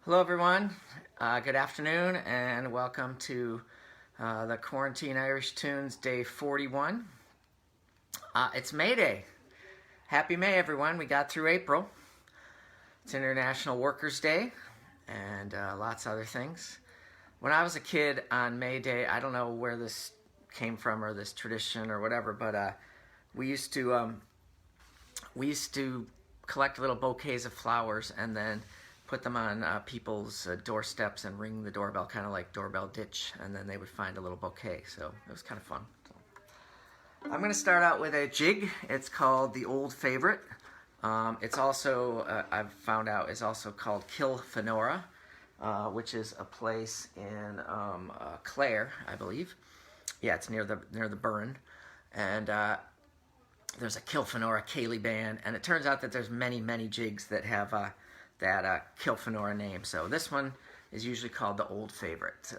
Hello, everyone. Good afternoon, and welcome to the Quarantine Irish Tunes Day 41. It's May Day. Happy May, everyone. We got through April. It's International Workers' Day, and lots of other things. When I was a kid on May Day, I don't know where this came from or this tradition or whatever, but we used to collect little bouquets of flowers and then put them on people's doorsteps and ring the doorbell, kind of like doorbell ditch, and then they would find a little bouquet. So it was kind of fun. So, I'm going to start out with a jig. It's called the Old Favorite. It's also, I've found out, is also called Kilfenora, which is a place in Clare, I believe. Yeah, it's near the burn, and there's a Kilfenora Ceilidh band, and it turns out that there's many jigs that have that Kilfenora name. So this one is usually called the Old Favorite. So.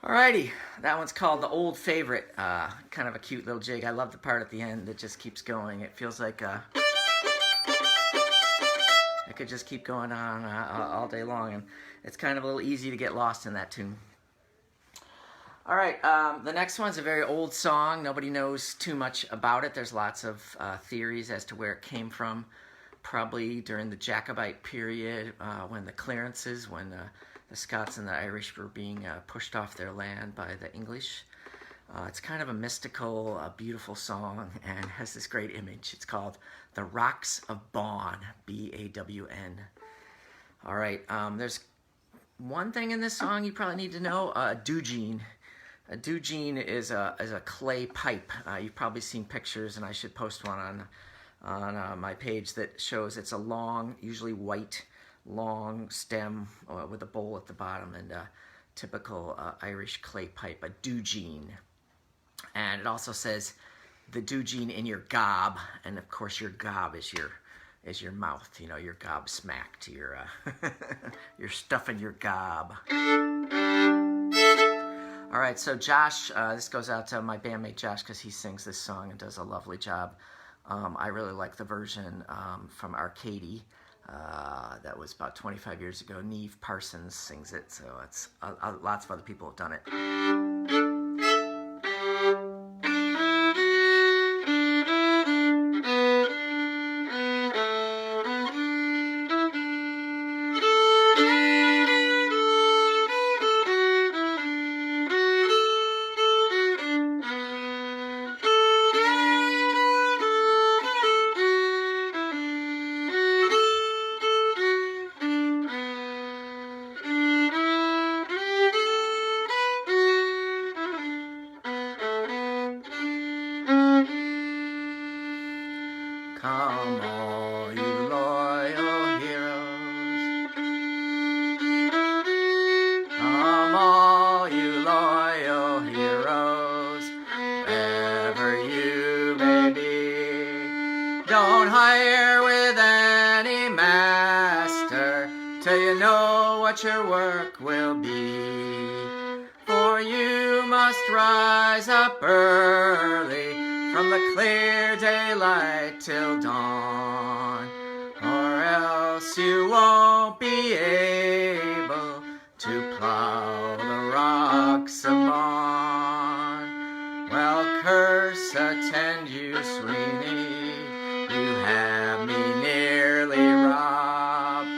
Alrighty, that one's called the Old Favorite. Kind of a cute little jig. I love the part at the end that just keeps going. It feels like it could just keep going on all day long, and it's kind of a little easy to get lost in that tune. Alright, the next one's a very old song. Nobody knows too much about it. There's lots of theories as to where it came from. Probably during the Jacobite period, when the clearances, when the Scots and the Irish were being pushed off their land by the English. It's kind of a mystical, beautiful song, and has this great image. It's called The Rocks of Bawn, B-A-W-N. All right, there's one thing in this song you probably need to know, a dudgeon. A dudgeon is a clay pipe. You've probably seen pictures, and I should post one on my page that shows it's a long, usually white, long stem with a bowl at the bottom, and a typical Irish clay pipe, a dudgeon. And it also says the dudgeon in your gob, and of course your gob is your mouth, you know, your gob smacked, your your stuff in your gob. All right, so Josh, this goes out to my bandmate Josh because he sings this song and does a lovely job. I really like the version from Arcady. That was about 25 years ago. Neve Parsons sings it, so it's lots of other people have done it. Come all you loyal heroes. Come all you loyal heroes, wherever you may be. Don't hire with any master till you know what your work will be. For you must rise up early from the clear daylight till dawn, or else you won't be able to plow the rocks of Bawn. Well, curse attend you, Sweeney, you have me nearly robbed.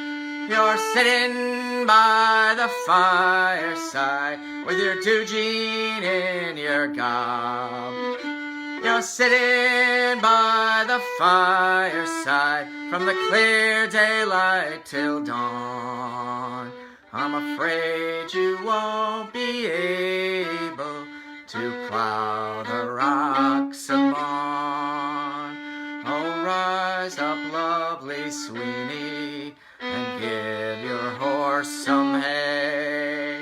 You're sitting by the fireside with your Dugeen in your gob. You're sitting by the fireside from the clear daylight till dawn. I'm afraid you won't be able to plow the rocks of Bawn. Oh, rise up, lovely Sweeney, and give your horse some hay.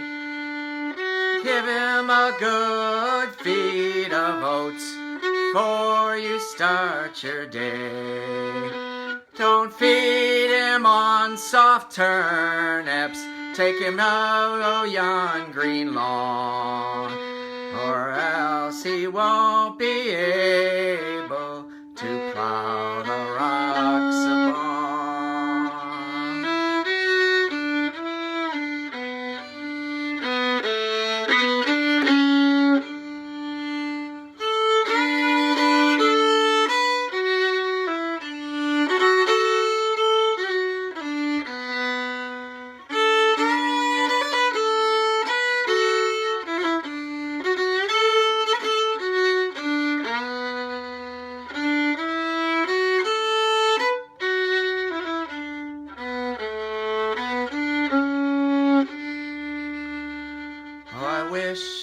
Give him a good feed of oats before you start your day. Don't feed him on soft turnips, take him out yon green lawn, or else he won't be able to plow the rocks of Bawn.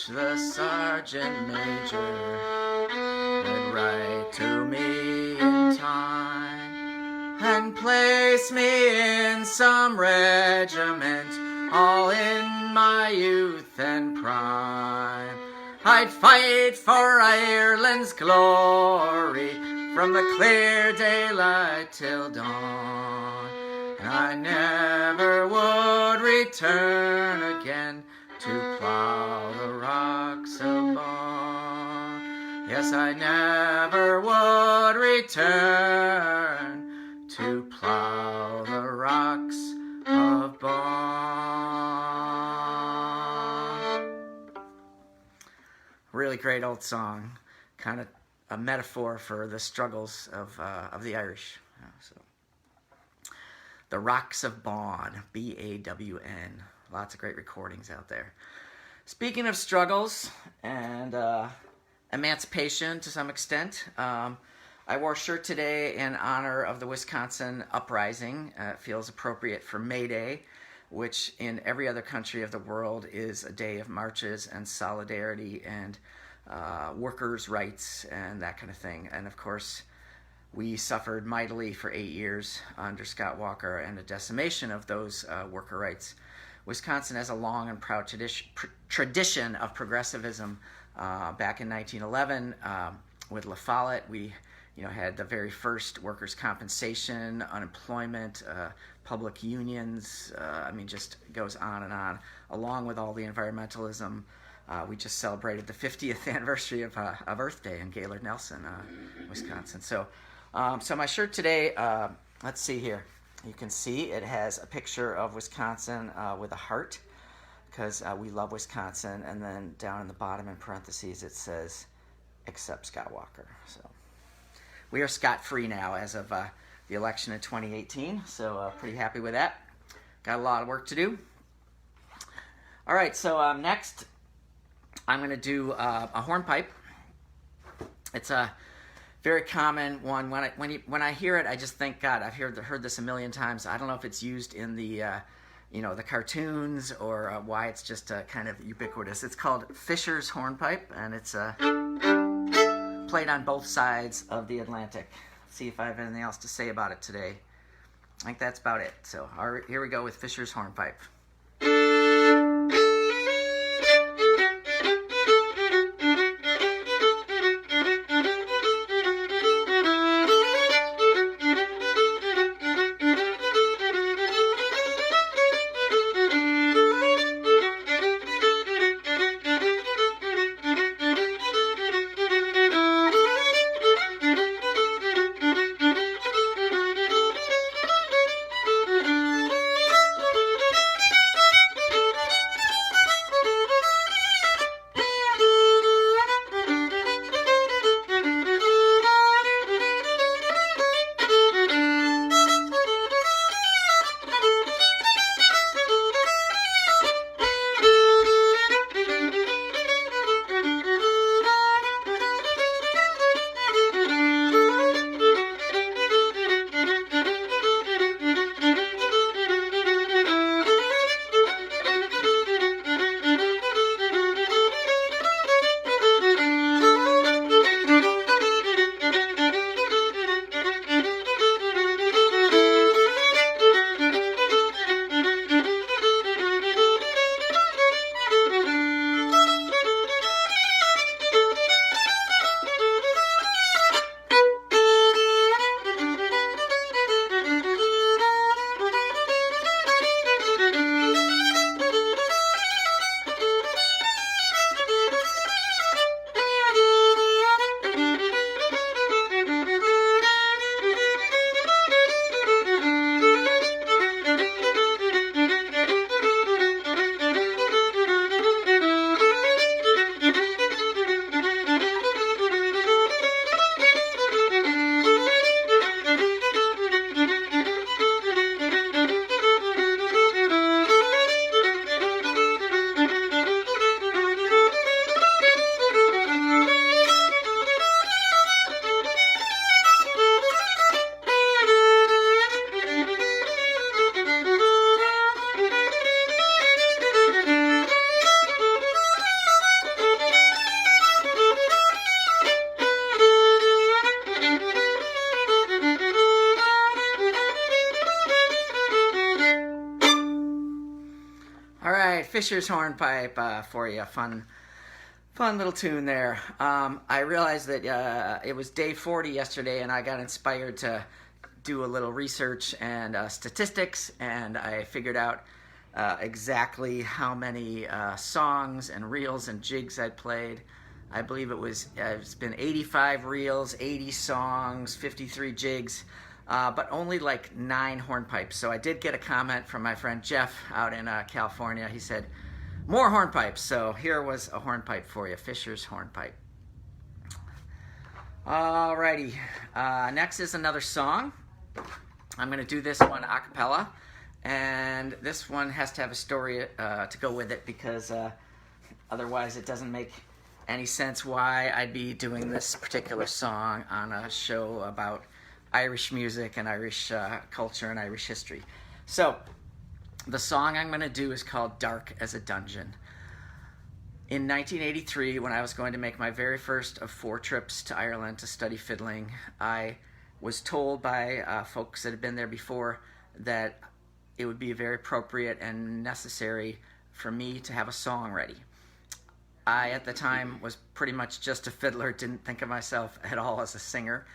The sergeant major would write to me in time and place me in some regiment, all in my youth and prime. I'd fight for Ireland's glory from the clear daylight till dawn. I never would return again to plow the rocks of Bawn. Yes, I never would return to plow the rocks of Bawn. Really great old song, kind of a metaphor for the struggles of the Irish. So, the Rocks of Bawn, B-A-W-N. Lots of great recordings out there. Speaking of struggles and emancipation to some extent, I wore a shirt today in honor of the Wisconsin Uprising. It feels appropriate for May Day, which in every other country of the world is a day of marches and solidarity and workers' rights and that kind of thing. And of course, we suffered mightily for 8 years under Scott Walker and a decimation of those worker rights. Wisconsin has a long and proud tradition of progressivism. Back in 1911, with La Follette, we had the very first workers' compensation, unemployment, public unions. Just goes on and on. Along with all the environmentalism, we just celebrated the 50th anniversary of Earth Day in Gaylord Nelson, Wisconsin. So my shirt today, let's see here. You can see it has a picture of Wisconsin with a heart, because we love Wisconsin. And then down in the bottom in parentheses it says, except Scott Walker. So we are scot-free now as of the election in 2018. So pretty happy with that. Got a lot of work to do. All right, so next I'm going to do a hornpipe. It's a very common one. When I hear it, I just think, God, I've heard this a million times. I don't know if it's used in the the cartoons or why it's just kind of ubiquitous. It's called Fisher's Hornpipe, and it's played on both sides of the Atlantic. see if I have anything else to say about it today. I think that's about it. So here we go with Fisher's Hornpipe. Fisher's Hornpipe for you. Fun little tune there. I realized that it was day 40 yesterday, and I got inspired to do a little research and statistics, and I figured out exactly how many songs and reels and jigs I'd played. I believe it's been 85 reels, 80 songs, 53 jigs, but only like 9 hornpipes. So I did get a comment from my friend Jeff out in California. He said, more hornpipes. So here was a hornpipe for you, Fisher's Hornpipe. Alrighty, next is another song. I'm going to do this one a cappella, and this one has to have a story to go with it, because otherwise it doesn't make any sense why I'd be doing this particular song on a show about Irish music and Irish culture and Irish history. So the song I'm going to do is called Dark as a Dungeon. In 1983, when I was going to make my very first of 4 trips to Ireland to study fiddling, I was told by folks that had been there before that it would be very appropriate and necessary for me to have a song ready. I, at the time, was pretty much just a fiddler, didn't think of myself at all as a singer.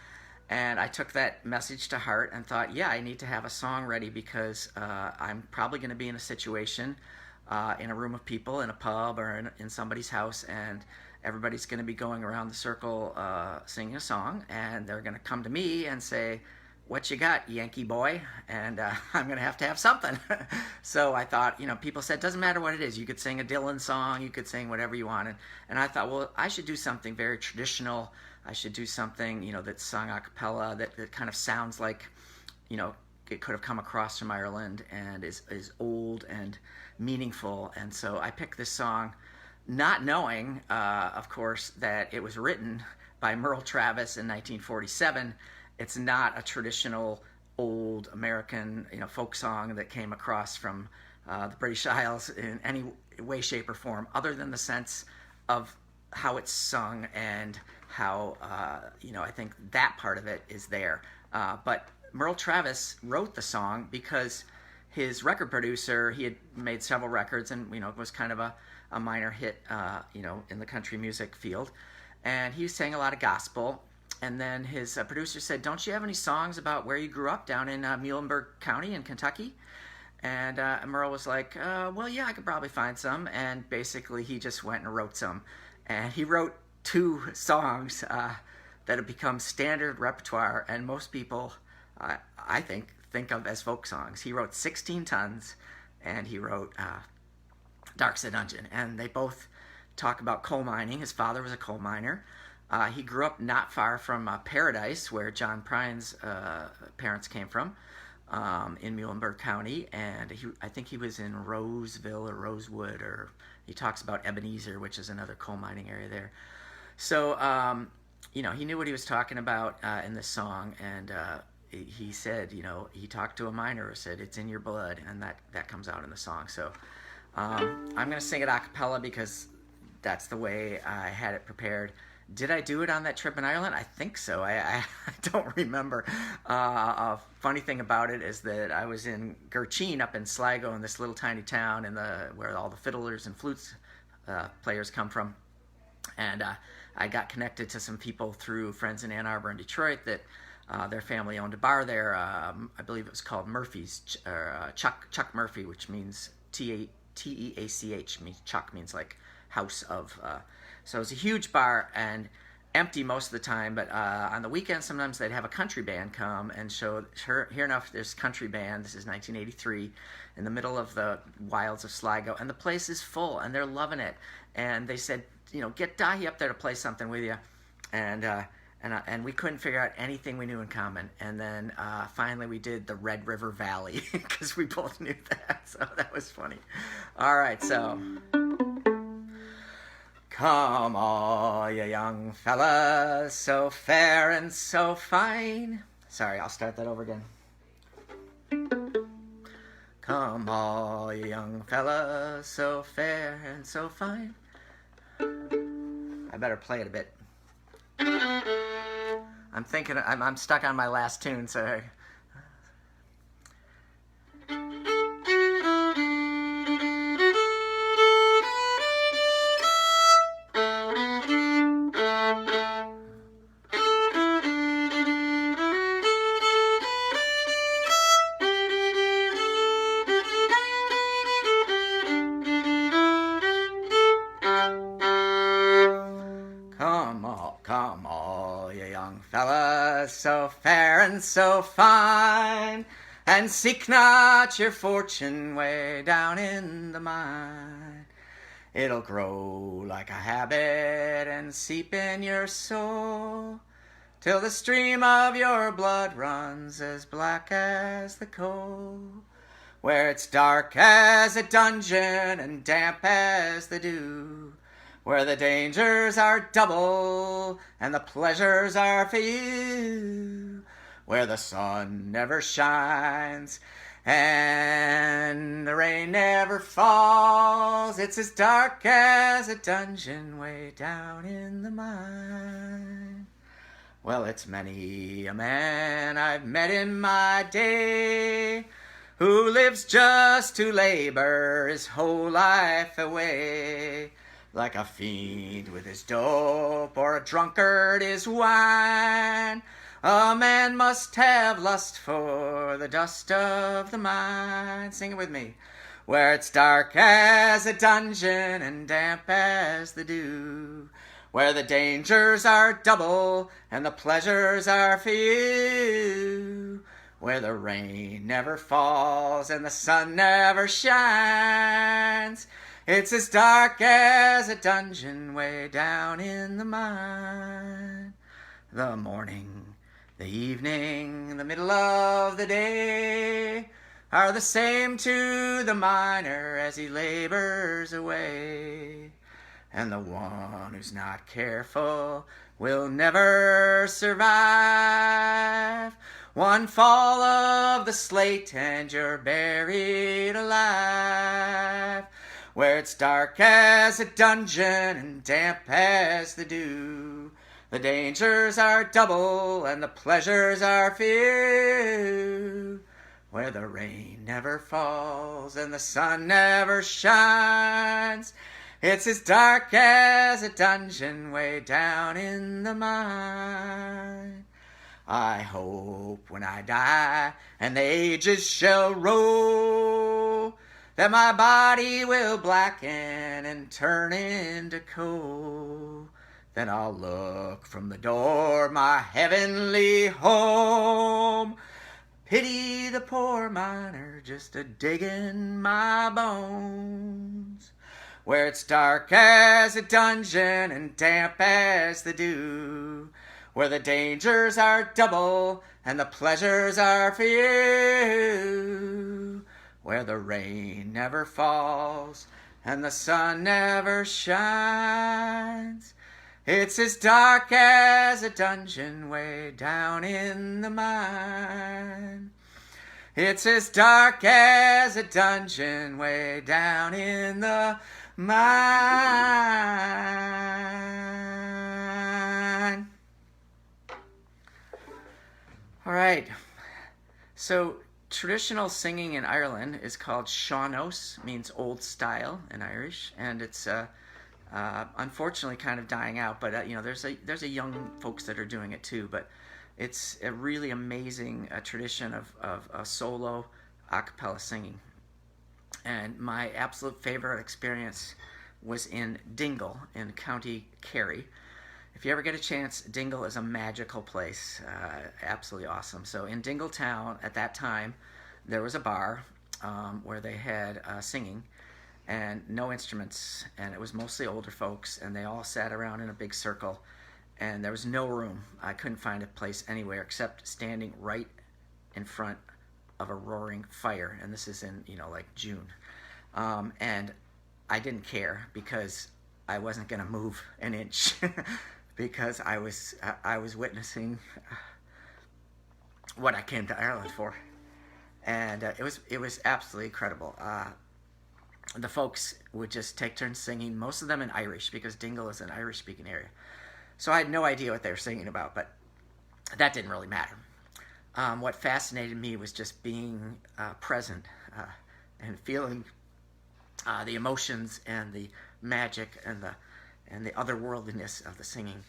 And I took that message to heart and thought, yeah, I need to have a song ready, because I'm probably going to be in a situation in a room of people, in a pub or in somebody's house, and everybody's going to be going around the circle singing a song, and they're going to come to me and say, what you got, Yankee boy? And I'm going to have something. So I thought, people said, doesn't matter what it is. You could sing a Dylan song, you could sing whatever you wanted. And I thought, well, I should do something very traditional. I should do something, that's sung a cappella, that kind of sounds like, it could have come across from Ireland and is old and meaningful. And so I picked this song, not knowing, of course, that it was written by Merle Travis in 1947. It's not a traditional old American, folk song that came across from the British Isles in any way, shape, or form, other than the sense of how it's sung and how, I think that part of it is there. But Merle Travis wrote the song because his record producer, he had made several records and, was kind of a minor hit, in the country music field. And he sang a lot of gospel. And then his producer said, don't you have any songs about where you grew up down in Muhlenberg County in Kentucky? And Merle was like, well, yeah, I could probably find some. And basically he just went and wrote some. And he wrote 2 songs that have become standard repertoire. And most people, I think of as folk songs. He wrote 16 Tons and he wrote Darkside Dungeon. And they both talk about coal mining. His father was a coal miner. He grew up not far from Paradise, where John Prine's parents came from, in Muhlenberg County, and I think he was in Roseville or Rosewood, or he talks about Ebenezer, which is another coal mining area there. So, he knew what he was talking about in this song, and he said, he talked to a miner who said, it's in your blood, and that comes out in the song. So I'm going to sing it a cappella because that's the way I had it prepared. Did I do it on that trip in Ireland? I think so. I don't remember. A funny thing about it is that I was in Gurcheen up in Sligo, in this little tiny town where all the fiddlers and flutes players come from. And I got connected to some people through friends in Ann Arbor and Detroit that their family owned a bar there. I believe it was called Murphy's, or Chuck Murphy, which means Teach, means Chuck means like house of... So it was a huge bar and empty most of the time, but on the weekends sometimes they'd have a country band come and show. Here enough, this country band, this is 1983, in the middle of the wilds of Sligo, and the place is full and they're loving it. And they said, get Dahi up there to play something with you. And we couldn't figure out anything we knew in common. And then finally we did the Red River Valley because we both knew that, so that was funny. All right, so... Come all you young fellas, so fair and so fine. Sorry, I'll start that over again. Come all you young fellas, so fair and so fine. I better play it a bit. I'm thinking, I'm stuck on my last tune, so... Come all, you young fellas, so fair and so fine, and seek not your fortune way down in the mine. It'll grow like a habit and seep in your soul, till the stream of your blood runs as black as the coal, where it's dark as a dungeon and damp as the dew, where the dangers are double and the pleasures are few, where the sun never shines and the rain never falls. It's as dark as a dungeon way down in the mine. Well, it's many a man I've met in my day who lives just to labor his whole life away, like a fiend with his dope or a drunkard his wine. A man must have lust for the dust of the mine. Sing it with me. Where it's dark as a dungeon and damp as the dew, where the dangers are double and the pleasures are few, where the rain never falls and the sun never shines. It's as dark as a dungeon way down in the mine. The morning, the evening, the middle of the day are the same to the miner as he labors away. And the one who's not careful will never survive. One fall of the slate and you're buried alive, where it's dark as a dungeon and damp as the dew, The dangers are double and the pleasures are few, where the rain never falls and the sun never shines. It's as dark as a dungeon way down in the mine. I hope when I die and the ages shall roll, that my body will blacken and turn into coal. Then I'll look from the door, my heavenly home. Pity the poor miner just a digging my bones, where it's dark as a dungeon and damp as the dew, where the dangers are double and the pleasures are few, where the rain never falls and the sun never shines. It's as dark as a dungeon way down in the mine. It's as dark as a dungeon way down in the mine. All right, so traditional singing in Ireland is called sean-nós, means old style in Irish, and it's unfortunately kind of dying out. But you know, there's a young folks that are doing it too. But it's a really amazing tradition of solo a cappella singing. And my absolute favorite experience was in Dingle in County Kerry. If you ever get a chance, Dingle is a magical place, absolutely awesome. So in Dingletown at that time, there was a bar where they had singing and no instruments, and it was mostly older folks, and they all sat around in a big circle, and there was no room. I couldn't find a place anywhere except standing right in front of a roaring fire, and this is in, you know, like June. And I didn't care because I wasn't going to move an inch because I was witnessing what I came to Ireland for, and it was absolutely incredible. The folks would just take turns singing, most of them in Irish, because Dingle is an Irish-speaking area. So I had no idea what they were singing about, but that didn't really matter. What fascinated me was just being present and feeling the emotions and the magic and the otherworldliness of the singing.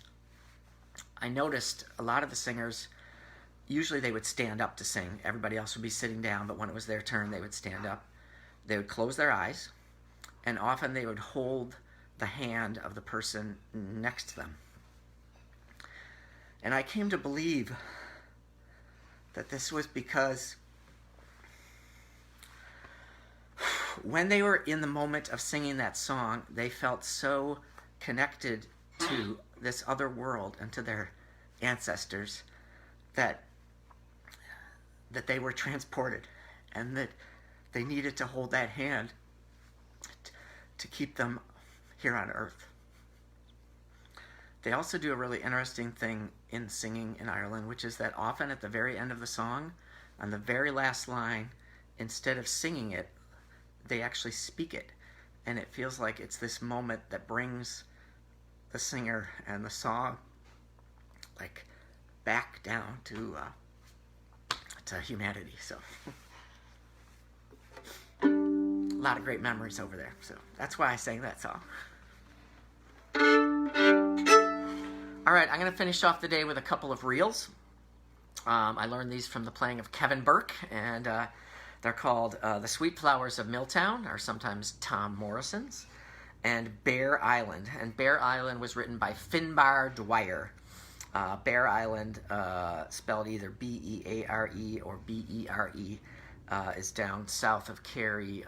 I noticed a lot of the singers, usually they would stand up to sing. Everybody else would be sitting down, but when it was their turn, they would stand up. They would close their eyes, and often they would hold the hand of the person next to them. And I came to believe that this was because when they were in the moment of singing that song, they felt so connected to this other world and to their ancestors that they were transported, and that they needed to hold that hand to keep them here on earth. They also do a really interesting thing in singing in Ireland, which is that often at the very end of the song, on the very last line, instead of singing it, they actually speak it. And it feels like it's this moment that brings the singer and the song like back down to humanity. So a lot of great memories over there. So that's why I sang that song. All right, I'm going to finish off the day with a couple of reels. I learned these from the playing of Kevin Burke, and they're called The Sweet Flowers of Milltown, or sometimes Tom Morrison's, and Beare Island. And Beare Island was written by Finbar Dwyer. Beare Island, spelled either B-E-A-R-E or B-E-R-E, is down south of Kerry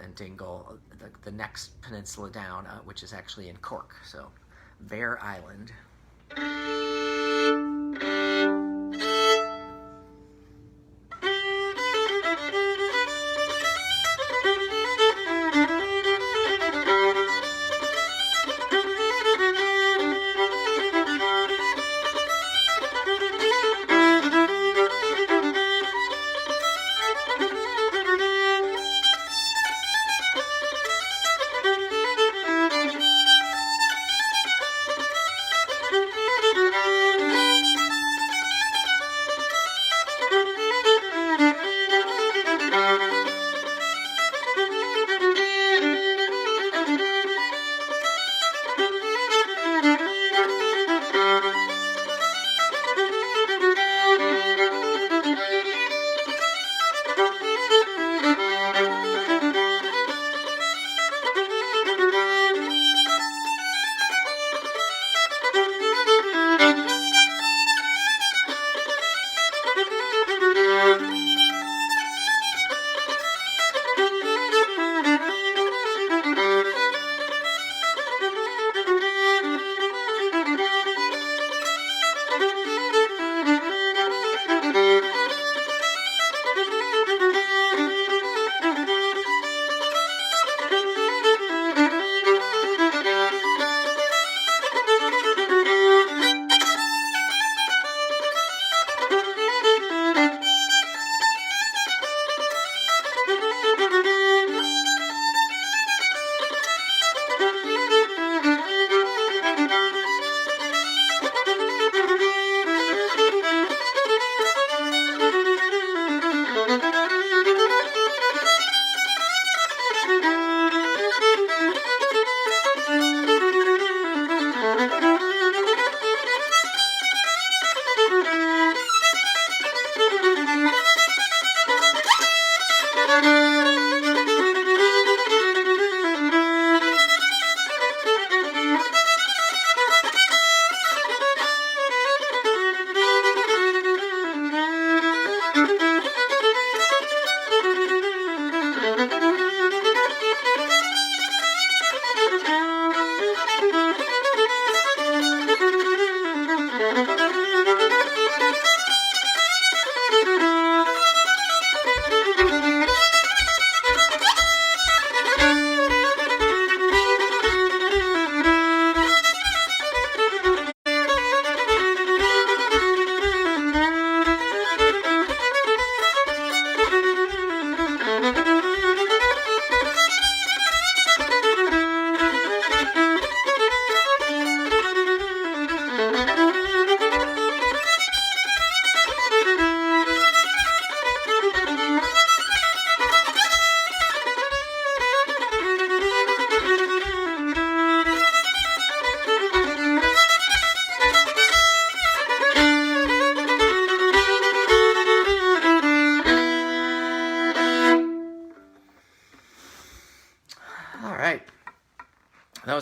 and Dingle, the next peninsula down, which is actually in Cork. So, Beare Island.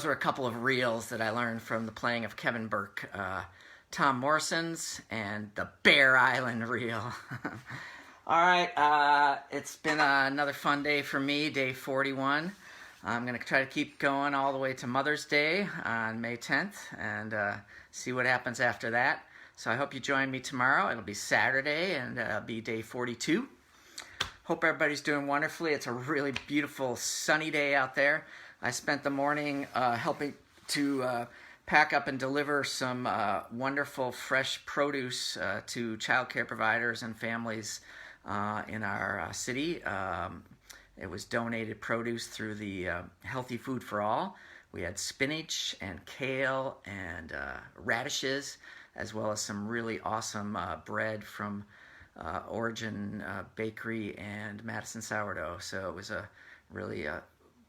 those were a couple of reels that I learned from the playing of Kevin Burke, Tom Morrison's, and the Bear Island reel. All right, it's been another fun day for me, day 41. I'm going to try to keep going all the way to Mother's Day on May 10th and see what happens after that. So I hope you join me tomorrow. It'll be Saturday and it'll be day 42. Hope everybody's doing wonderfully. It's a really beautiful sunny day out there. I spent the morning helping to pack up and deliver some wonderful fresh produce to child care providers and families in our city. It was donated produce through the Healthy Food for All. We had spinach and kale and radishes, as well as some really awesome bread from Origin Bakery and Madison Sourdough. So it was a really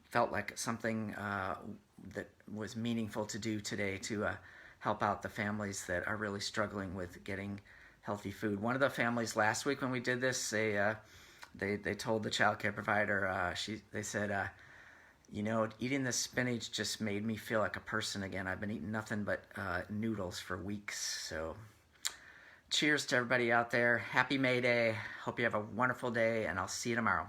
felt like something that was meaningful to do today to help out the families that are really struggling with getting healthy food. One of the families last week when we did this, they told the child care provider, they said, you know, eating this spinach just made me feel like a person again. I've been eating nothing but noodles for weeks. So cheers to everybody out there. Happy May Day. Hope you have a wonderful day, and I'll see you tomorrow.